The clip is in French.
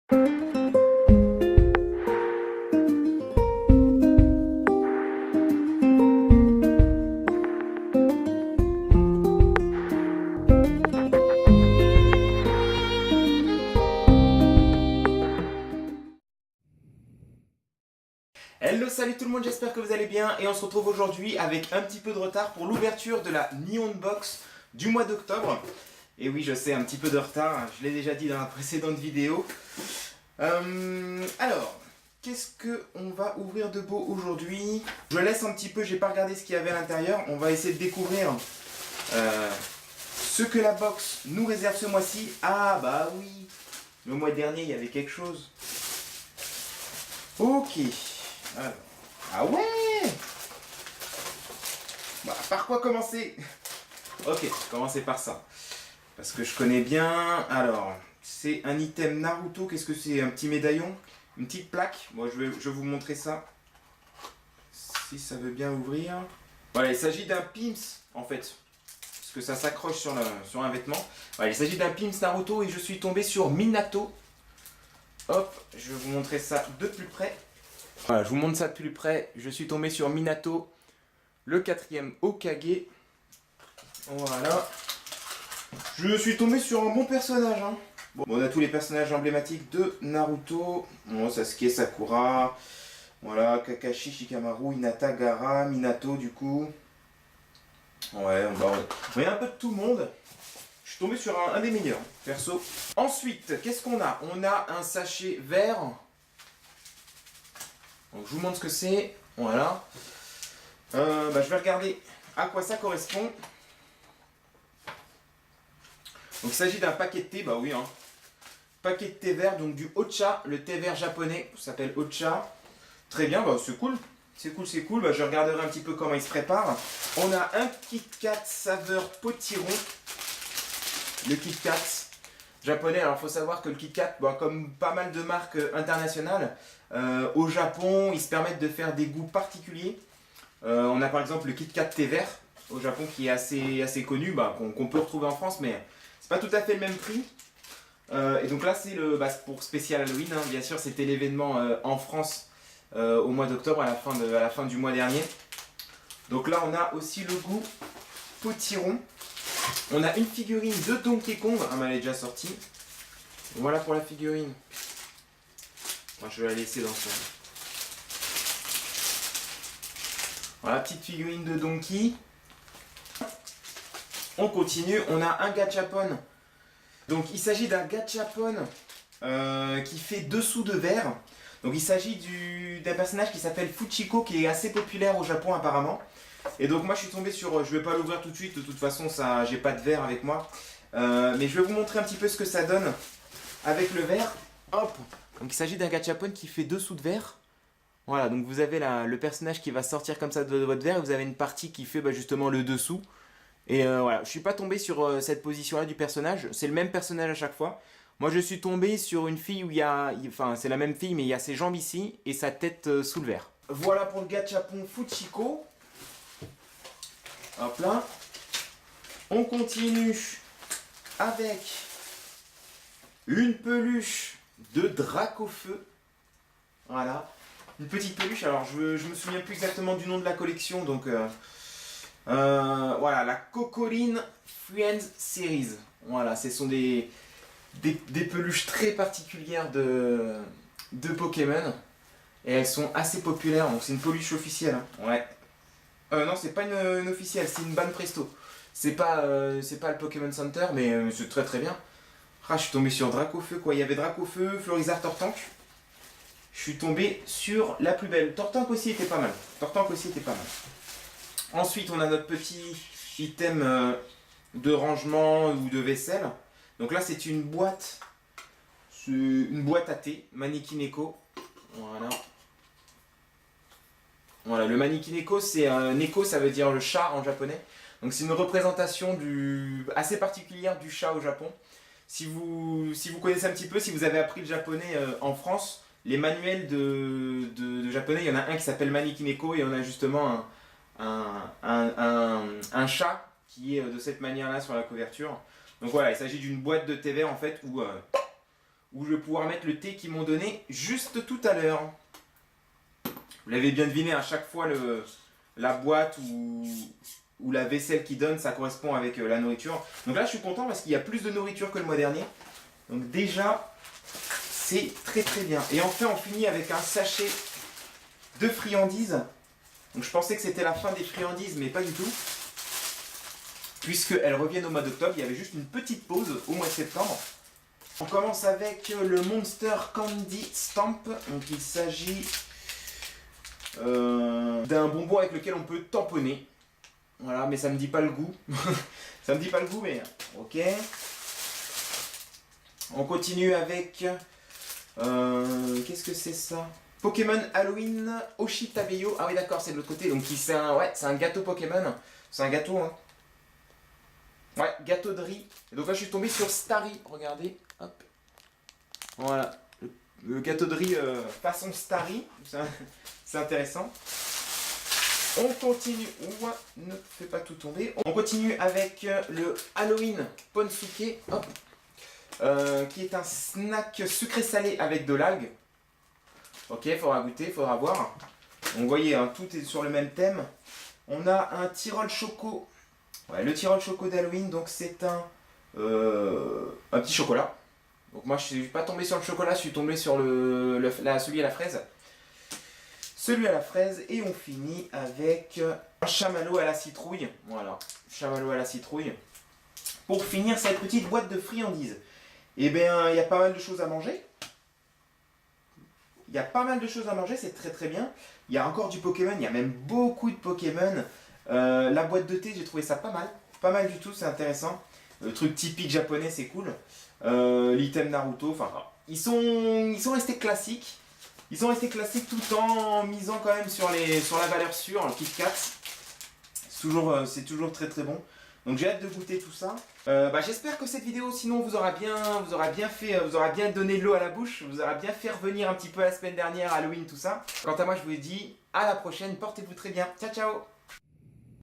Hello, salut tout le monde, j'espère que vous allez bien et on se retrouve aujourd'hui avec un petit peu de retard pour l'ouverture de la Neon Box du mois d'octobre. Et oui, je sais, un petit peu de retard, je l'ai déjà dit dans la précédente vidéo. Alors, qu'est-ce qu'on va ouvrir de beau aujourd'hui? Je laisse un petit peu, j'ai pas regardé ce qu'il y avait à l'intérieur. On va essayer de découvrir ce que la box nous réserve ce mois-ci. Ah bah oui, le mois dernier il y avait quelque chose. Ok. Alors. Ah ouais! Bah, par quoi commencer? Ok, commencer par ça. Parce que je connais bien. Alors, c'est un item Naruto. Qu'est-ce que c'est? Un petit médaillon? Une petite plaque? Moi, je vais vous montrer ça. Si ça veut bien ouvrir. Voilà, il s'agit d'un Pimps, en fait. Parce que ça s'accroche sur un vêtement. Voilà, il s'agit d'un Pimps Naruto et je suis tombé sur Minato. Hop, je vais vous montrer ça de plus près. Voilà, je vous montre ça de plus près. Je suis tombé sur Minato, le 4e Hokage. Voilà. Je suis tombé sur un bon personnage. Hein. Bon, on a tous les personnages emblématiques de Naruto. Bon, Sasuke, Sakura. Voilà, Kakashi, Shikamaru, Hinata, Gaara, Minato du coup. Ouais, on a un peu de tout le monde. Je suis tombé sur un des meilleurs, perso. Ensuite, qu'est-ce qu'on a? On a un sachet vert. Donc je vous montre ce que c'est, voilà. Je vais regarder à quoi ça correspond. Donc il s'agit d'un paquet de thé, bah oui, hein. Paquet de thé vert, donc du Ocha, le thé vert japonais, ça s'appelle Ocha. Très bien, bah c'est cool. C'est cool, c'est cool. Bah, je regarderai un petit peu comment il se prépare. On a un Kit Kat saveur potiron. Le Kit Kat japonais, alors il faut savoir que le Kit Kat, bah, comme pas mal de marques internationales, au Japon, ils se permettent de faire des goûts particuliers. On a par exemple le Kit Kat thé vert au Japon qui est assez connu, bah, qu'on peut retrouver en France, mais c'est pas tout à fait le même prix. Et donc là, c'est pour spécial Halloween, hein, bien sûr, c'était l'événement en France au mois d'octobre, à la fin du mois dernier. Donc là, on a aussi le goût potiron. On a une figurine de Donkey Kong, elle est déjà sortie. Voilà pour la figurine. Moi, je vais la laisser dans son... Voilà, petite figurine de Donkey. On continue, on a un gachapon. Donc il s'agit d'un gachapon qui fait dessous de verre. Donc il s'agit d'un personnage qui s'appelle Fuchiko, qui est assez populaire au Japon apparemment. Et donc moi je suis tombé sur... Je vais pas l'ouvrir tout de suite, de toute façon ça, j'ai pas de verre avec moi. Mais je vais vous montrer un petit peu ce que ça donne avec le verre. Hop. Donc il s'agit d'un gachapon qui fait dessous de verre. Voilà, donc vous avez le personnage qui va sortir comme ça de votre verre et vous avez une partie qui fait justement le dessous. Et voilà, je suis pas tombé sur cette position là du personnage, c'est le même personnage à chaque fois. Moi je suis tombé sur une fille où enfin c'est la même fille mais il y a ses jambes ici et sa tête sous le verre. Voilà pour le gachapon Fuchiko. Hop là. On continue avec une peluche de Dracofeu. Voilà. Une petite peluche, alors je me souviens plus exactement du nom de la collection, donc voilà, la Cocoline Friends Series. Voilà, ce sont des peluches très particulières de Pokémon, et elles sont assez populaires, donc c'est une peluche officielle. Hein. Ouais. Non, c'est pas une officielle, c'est une Ban Presto. C'est pas le Pokémon Center, mais c'est très très bien. Ah, je suis tombé sur Dracofeu, quoi. Il y avait Dracofeu, Florizarre, Tortank. Je suis tombé sur la plus belle. Tortank aussi était pas mal. Ensuite, on a notre petit item de rangement ou de vaisselle. Donc là, c'est une boîte à thé, Maneki-Neko. Voilà. Voilà, le Maneki-Neko, c'est Neko, ça veut dire le chat en japonais. Donc c'est une représentation assez particulière du chat au Japon. Si vous connaissez un petit peu, si vous avez appris le japonais en France, les manuels de japonais, il y en a un qui s'appelle Maneki-Neko et on a justement un chat qui est de cette manière-là sur la couverture. Donc voilà, il s'agit d'une boîte de thé vert en fait où où je vais pouvoir mettre le thé qu'ils m'ont donné juste tout à l'heure. Vous l'avez bien deviné, à chaque fois la boîte ou la vaisselle qu'ils donnent, ça correspond avec la nourriture. Donc là, je suis content parce qu'il y a plus de nourriture que le mois dernier. Donc déjà, c'est très très bien. Et enfin, on finit avec un sachet de friandises. Donc je pensais que c'était la fin des friandises, mais pas du tout. Puisqu'elles reviennent au mois d'octobre, il y avait juste une petite pause au mois de septembre. On commence avec le Monster Candy Stamp. Donc il s'agit d'un bonbon avec lequel on peut tamponner. Voilà, mais ça me dit pas le goût. Ça me dit pas le goût, mais ok. On continue avec... qu'est-ce que c'est ça? Pokémon Halloween Oshitabeyo. Ah oui d'accord, c'est de l'autre côté. Donc c'est un gâteau Pokémon. C'est un gâteau, hein. Ouais, gâteau de riz. Et donc là je suis tombé sur Starry. Regardez, hop. Voilà. Le gâteau de riz façon Starry. C'est intéressant. On continue. Ouah, ne fais pas tout tomber. On continue avec le Halloween Ponsuke. Hop. Qui est un snack sucré-salé avec de l'algue. Ok, il faudra goûter, il faudra voir. Donc vous voyez, hein, tout est sur le même thème. On a un Tyrol Choco. Ouais, le Tyrol Choco d'Halloween, donc c'est un petit chocolat. Donc moi je suis pas tombé sur le chocolat, je suis tombé sur celui à la fraise. Celui à la fraise, et on finit avec un chamallow à la citrouille. Voilà, chamallow à la citrouille. Pour finir cette petite boîte de friandises. Eh bien, il y a pas mal de choses à manger. Il y a pas mal de choses à manger, c'est très très bien. Il y a encore du Pokémon, il y a même beaucoup de Pokémon. La boîte de thé, j'ai trouvé ça pas mal. Pas mal du tout, c'est intéressant. Le truc typique japonais, c'est cool. L'item Naruto, enfin, ils sont restés classiques. Ils sont restés classiques tout en misant quand même sur la valeur sûre, le Kit Kat. C'est toujours très très bon. Donc j'ai hâte de goûter tout ça. J'espère que cette vidéo sinon vous aura bien donné de l'eau à la bouche, vous aura bien fait revenir un petit peu la semaine dernière, Halloween, tout ça. Quant à moi je vous dis à la prochaine, portez-vous très bien. Ciao ciao.